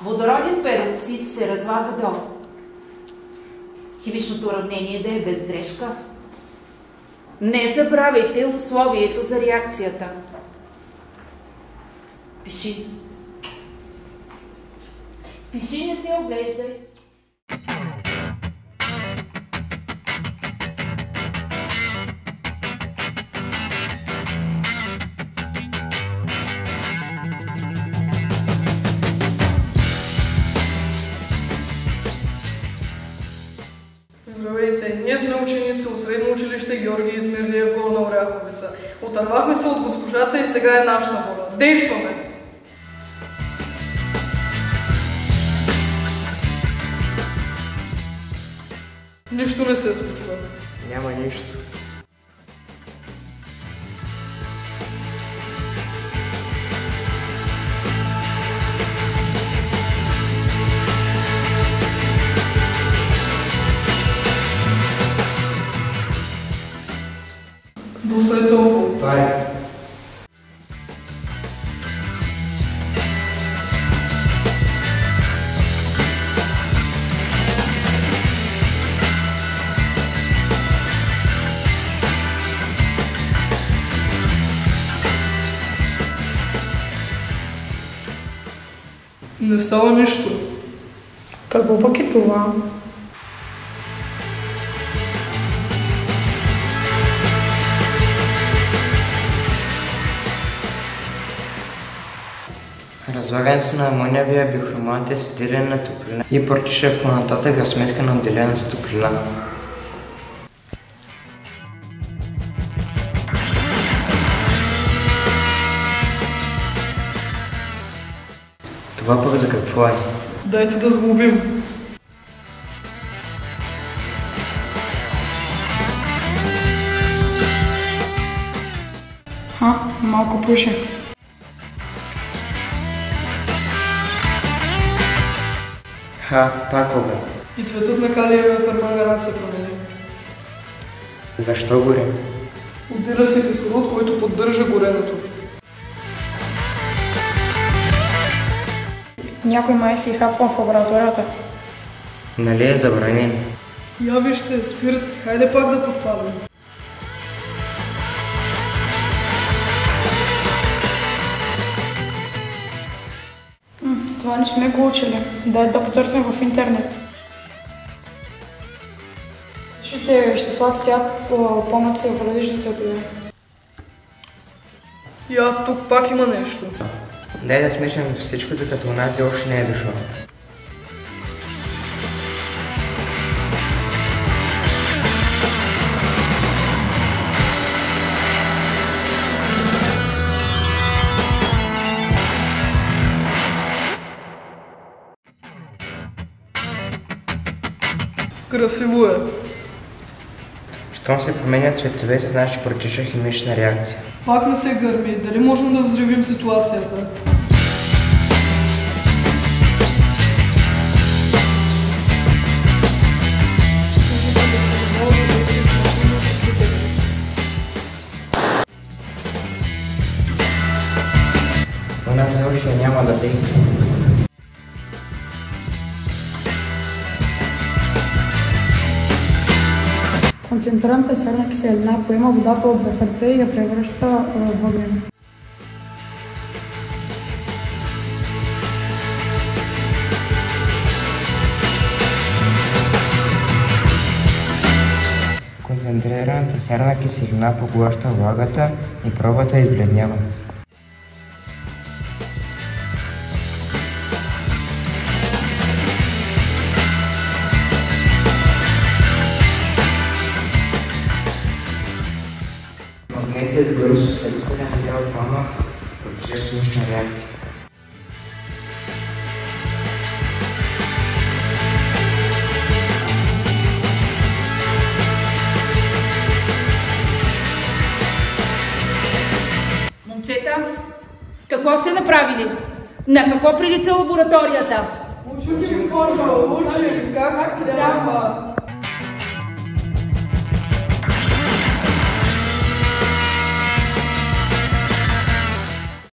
Водороден пероксид се развага до химичното уравнение да е без грешка. Не забравяйте условието за реакцията. Пиши. Пиши, не се оглеждай. Здравейте, ние сме ученици от Средно училище Георги Измирлиев, Горна Оряховица. Отървахме се от госпожата и сега е нашата воля. Действаме! Нищо не се случва. Няма нищо. До след толкова. Бай. Не става нищо. Какво пък е това? Разлагането на амониевия бихромат е с отделяне на топлина и протича по-нататък за сметка на отделената топлина. Това пък за какво е? Дайте да сглобим. Малко пуша. Пакове. И цветът на калиевия перманганат се промени. Защо горе? Отделя се кислород, който поддържа горенето. Някой май си хапва в лабораторията. Нали е забранено? Я вижте, спират, хайде пак да подпалим. Това не сме го учили. Дай да потърсим в интернет. Вижте, веществата стоят помнят се в различни цветове. Я, тук пак има нещо. Дай да смешам всичко, докато онази още не е дошла. Красиво е. Щом се променят цветовете, значи протича химична реакция. Пак не се гърми. Дали можем да взривим ситуацията? Онази още няма да действа. Концентрираната серна киселина поема водата от захарта и я превръща в въглен. Концентрираната серна киселина поглъща влагата и пробата избледнява. Магнезият бързо следителен дял плана протича химична реакция. Момчета, какво сте направили? На какво прилича лабораторията? Учите, госпожо, учим как трябва.